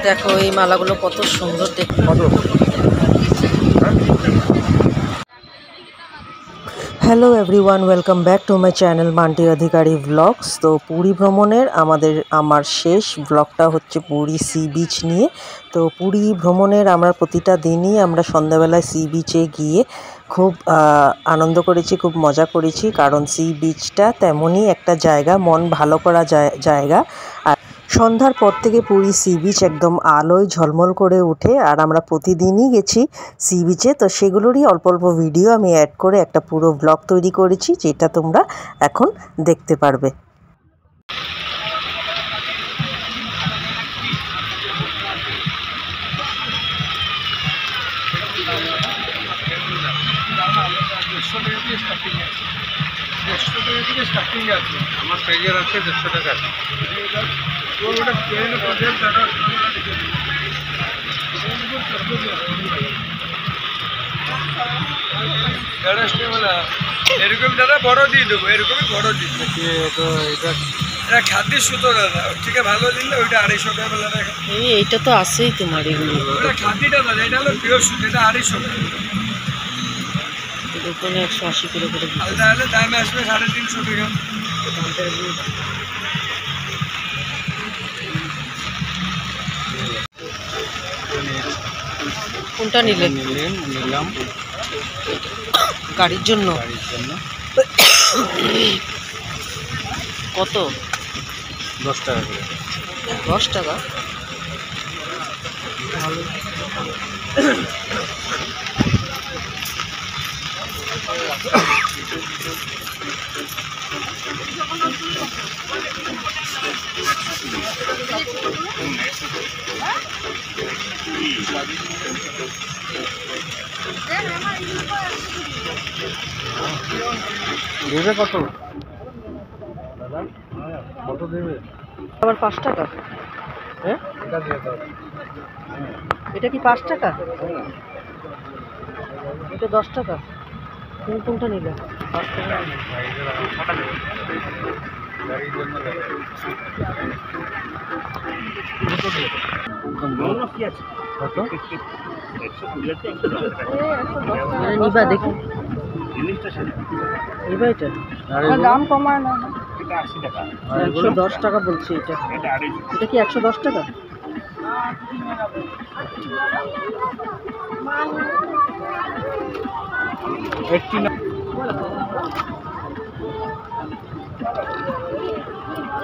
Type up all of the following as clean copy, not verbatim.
দেখো এই মালাগুলো কত সুন্দর দেখতে। Hello everyone, welcome back to my channel Manti Adhikari blogs. তো পুরী ভ্রমণের আমার শেষ ব্লগটা হচ্ছে পুরী সি বিচ নিয়ে। তো পুরী ভ্রমণের আমরা প্রতিটা দিনই আমরা সন্ধ্যাবেলায় সি বিচে গিয়ে খুব আনন্দ করেছি, খুব মজা করেছি। কারণ সি বিচটা তেমনই একটা জায়গা, মন ভালো করা জায়গা। আর সন্ধ্যার পর থেকে পুরী সি বিচ একদম আলোয় ঝলমল করে ওঠে। আর আমরা প্রতিদিনই গেছি সি বিচে, তো সেগুলোরই অল্প অল্প ভিডিও আমি অ্যাড করে একটা পুরো ব্লগ তৈরি করেছি, যেটা তোমরা এখন দেখতে পারবে। আমার প্যাকেজ আছে 150 টাকা। এরকম দাদা বড় দিয়ে দেবো, এরকমই বড় দিয়ে দেবো। এটা খাদ্যের সুতো দাদা, ওর থেকে ভালো দিলে ওইটা 250 টাকা বলে দেখা। এইটা তো আছেই তোমার এগুলো। ওটা খাদ্যটা দাদা, এটা হলো পিওর সুতো, এটা 250 টাকা। দোকানে 180 করে আলাদা হলে দামে আসবে 350 টাকা। কোনটা নিলেন? নিলাম গাড়ির জন্য। কত? 10 টাকা করে। 10 টাকা? ভালো। দেবে কত দাদা? কত দেবে? আবার 5 টাকা? হ্যাঁ, এটা দিয়ে দাও। এটা কি 5 টাকা? এটা 10 টাকা। তুমি কোনটা নিলে? 5 টাকা। নিবা দেখি, নিবা এটা দাম কমায় না। 110 টাকা বলছি। এটা কি 110 টাকা? একটি না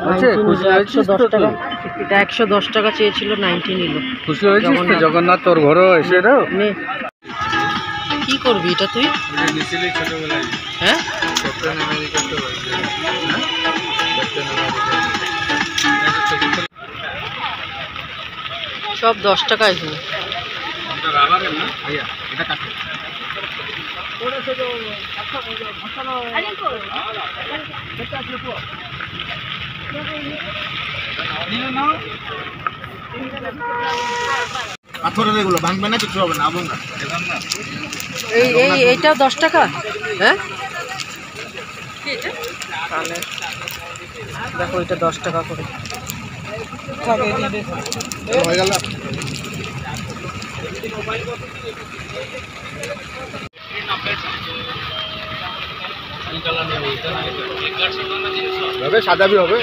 110 টাকা। এটা 110 টাকা চেয়েছিল, 90 নিল। খুশি হয়েছিস তো? জগন্নাথ তোর ঘরে এসে দাও। কি করবি এটা তুই? ছোটবেলায় হ্যাঁ, ক্যাপ্টেন আমেরিকা তো সব 10 টাকা এখানে। রাবারের না ভাইয়া, এটা কাটে। পাথরের এগুলো ভাঙবে না, কিছু হবে না। এইটাও 10 টাকা? হ্যাঁ, দেখো এটা 10 টাকা করে হয়ে গেল। হবে সাদা भी হবে,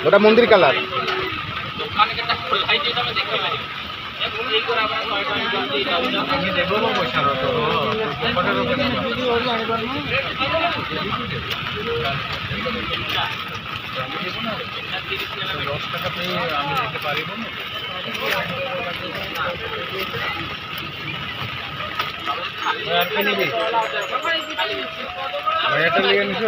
ওটা মন্দির কালার। আমি দেবো পয়সা তো 10 টাকাতে আমি দিতে পারিব না। আর কি নিবি? ভাইয়াটা নিয়ে নিস।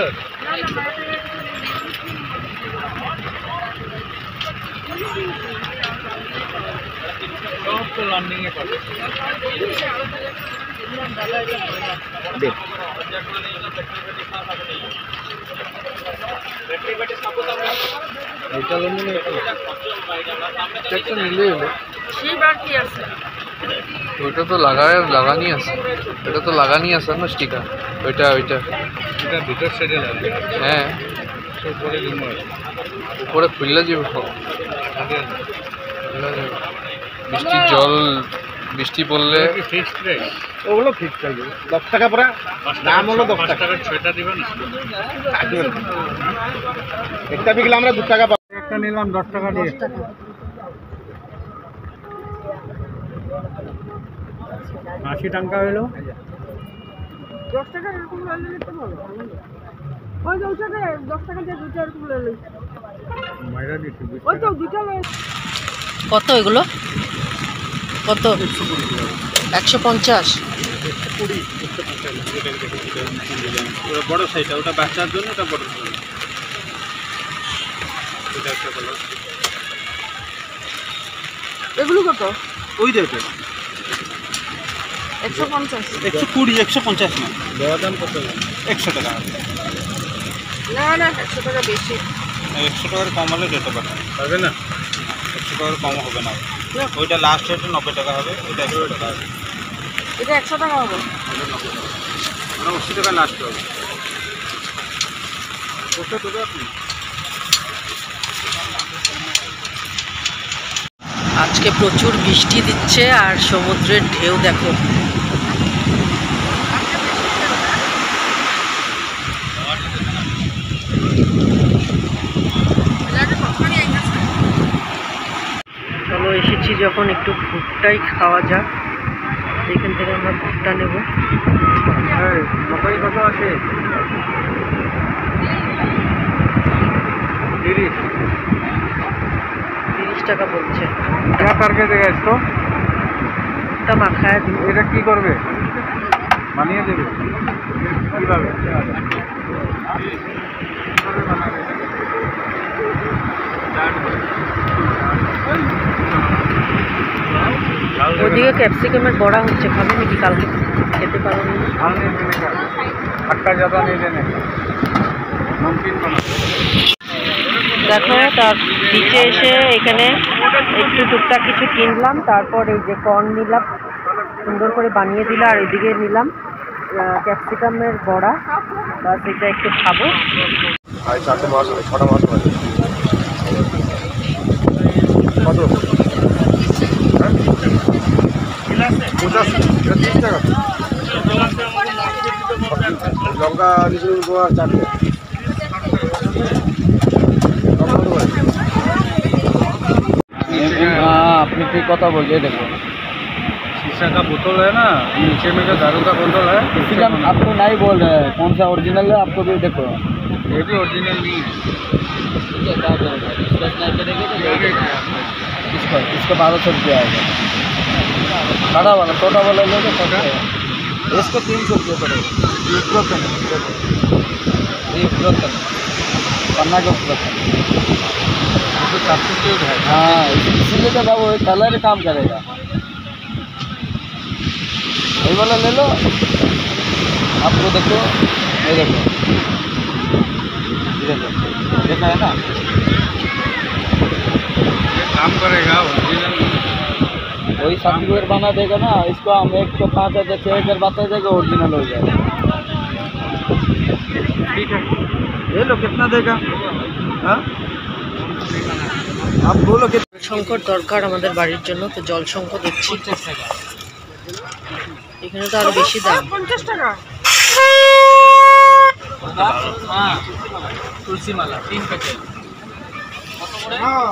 সব তো লার্নিংয়ে পাবে। দেখ এটা লম্বা একটা নিলে হলো। সেই বাকি আছে। ওইটা তো লাগানি আছে, এটা তো লাগানি আছে না স্টিকার, ওইটা এটা ভিতর সাইডে লাগে। হ্যাঁ উপরে খুললে যাবে, বৃষ্টির জল, বৃষ্টি পড়লে ওগুলো ফিক্স থাকবে 10 টাকা পরে দাম হলো 10 টাকা। 6টা দিবেন না, একটা বিকলে আমরা 2 টাকা পাবো। একটা নিলাম 10 টাকা দিয়ে। 80 টাকা হলো 10 টাকা এরকম লইলে নিতে ভালো। ওই যে ওইটাতে 10 টাকা দিয়ে দুটো এরকম লইলে। মাইরা দিছি। ওই তো দুটো লই। কত এগুলো? কত? 150। বড় সাইজটা, ওটা বাচ্চার জন্য, ওটা বড় সাইজ। এটা একটা কালার। এগুলো কত? ওই দেখো 150। 120, 150 না। দেওয়া দাম কত? 100 টাকা। না না 100 টাকা বেশি। 100 টাকার কম হলে দিতে পারবে না। 100 টাকার কম হবে না। ওইটা লাস্ট রেটে 90 টাকা হবে, ওইটা 100 টাকা হবে। এটা 100 টাকা হবে। মানে 80 টাকা লাস্ট হবে। কত দেবে আপনি? আজকে প্রচুর বৃষ্টি দিচ্ছে আর সমুদ্রের ঢেউ দেখো। চলো এসেছি যখন একটু ভুট্টাই খাওয়া যাক। এখান থেকে আমরা ভুট্টা নেব। মকই কত আছে? 30 টাকা বলছে। क्या करके देगा इसको? ভুট্টা মাখায় দিব। এটা কি করবে? বানিয়ে দেবে কিভাবে? ওদিকে ক্যাপসিকামের বড়া হচ্ছে, খাবে নাকি? কালকে খেতে পারো না। हाँ नहीं देने का, खट्टा ज़्यादा नहीं देने का, नमकीन बना। দেখো তার নিচে এসে এখানে একটু টুকটাক কিছু কিনলাম, তারপর এই যে কর্ন নিলাম, সুন্দর করে বানিয়ে দিল, আর এদিকে নিলাম ক্যাপসিকামের বড়া, বাস এটা একটু খাবো। 4 মাস 6টা মাস হয়েছে। কত? 50, 30 টাকা। লঙ্কা দিয়েছিল তোমার 4টে। আপনি ঠিক কথা বলছে। দেখো शीशा का बोतल है ना, नीचे में जो दारू का बोतल है, इसीलिए हम आपको नहीं बोल रहे हैं कौन सा ओरिजिनल है, आपको भी देखो ये भी ओरिजिनल नहीं है। इसका 1200 रुपया आएगा। बड़ा वाला, छोटा वाला लोगे छोटा, इसको 300 रुपये पड़ेगा। पन्ना के ऊपर तो सब्सिट्यूट है। हाँ, इसीलिए तो बाबू कलर काम करेगा। वही वाला ले लो, आपको देखो, ये देखो, देखा है ना, ये काम करेगा ओरिजिनल। वही सर्टिफिकेट बना देगा ना, इसको हम 105 6,000 बता देगा, ओरिजिनल हो जाएगा। ठीक है, ये लो कितना देगा? हाँ आप बोलो कि সংকট দরকার আমাদের বাড়ির জন্য, তো জল সংকট দিচ্ছি। এখানে তো আরো বেশি দাম। 50 টাকা। हाँ, तुलसी माला 3 पैकेट। हाँ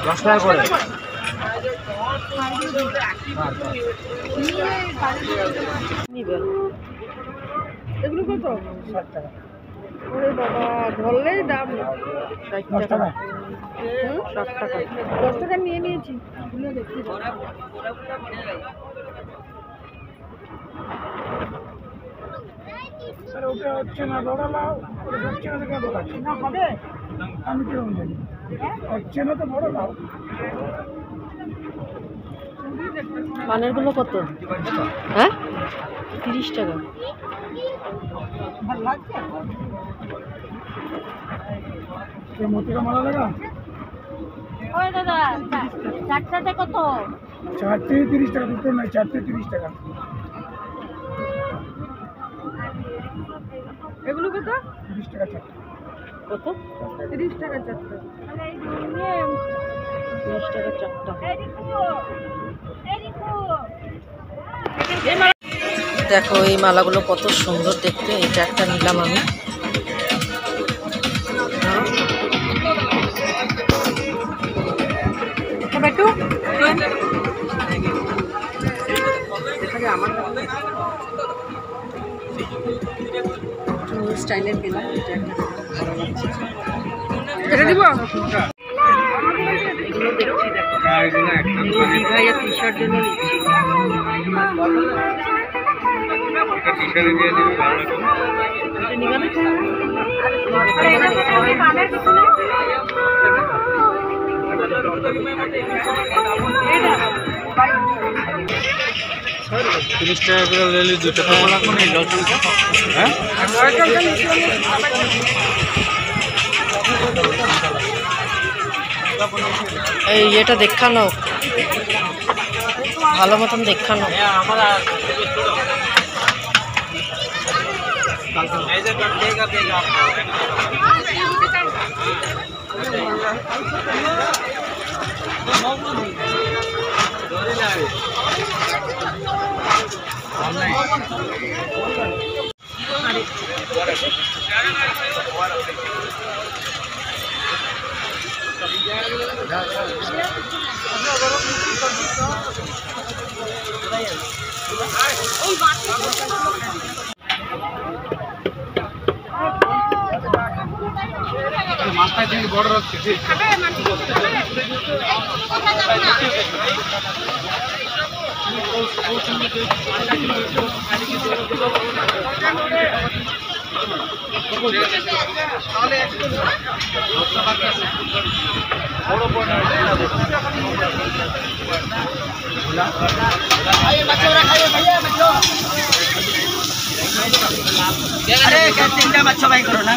দশটায় করে নিবেন এগুলো কত? 60 টাকা। ওরে বাবা, ধরলেই দাম 60 টাকা। 60 টাকা। 10 টাকা নিয়ে নিয়েছি। ওটা হচ্ছে না বড় লাউ, ওটা হচ্ছে না কেন দেখাচ্ছি না হবে, আমি কিরকম জানি হচ্ছে না তো বড় লাউ। পানেরগুলো কত? হ্যাঁ 30 টাকা। মতিকা মালা লাগা ওই দাদা চারটাতে কত? চারটে 30 টাকা, দুটো নয়, চারটে 30 টাকা। এগুলো কত? 30 টাকা চারটে। কত? 30 টাকা চারটা। 30 টাকা চারটা। দেখো এই মালাগুলো কত সুন্দর দেখতে। এটা একটা নিলাম আমি। স্টাইলের পেলাম, এটা একটা ভালো লাগছে। এটা দিব? এগুলো দেখছি, দেখো এগুলো দিভাইয়ের টি শার্ট জন্য নিচ্ছি। এটা নিবে না? তিরিশ টাকা করে লেলি দুটো লাগবে না। হ্যাঁ এই এটা দেখানো ভালো মতন দেখানো। মাথায় দিয়ে বড় রাখছি। अरे तीनटा माछ भाई करो ना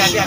আগে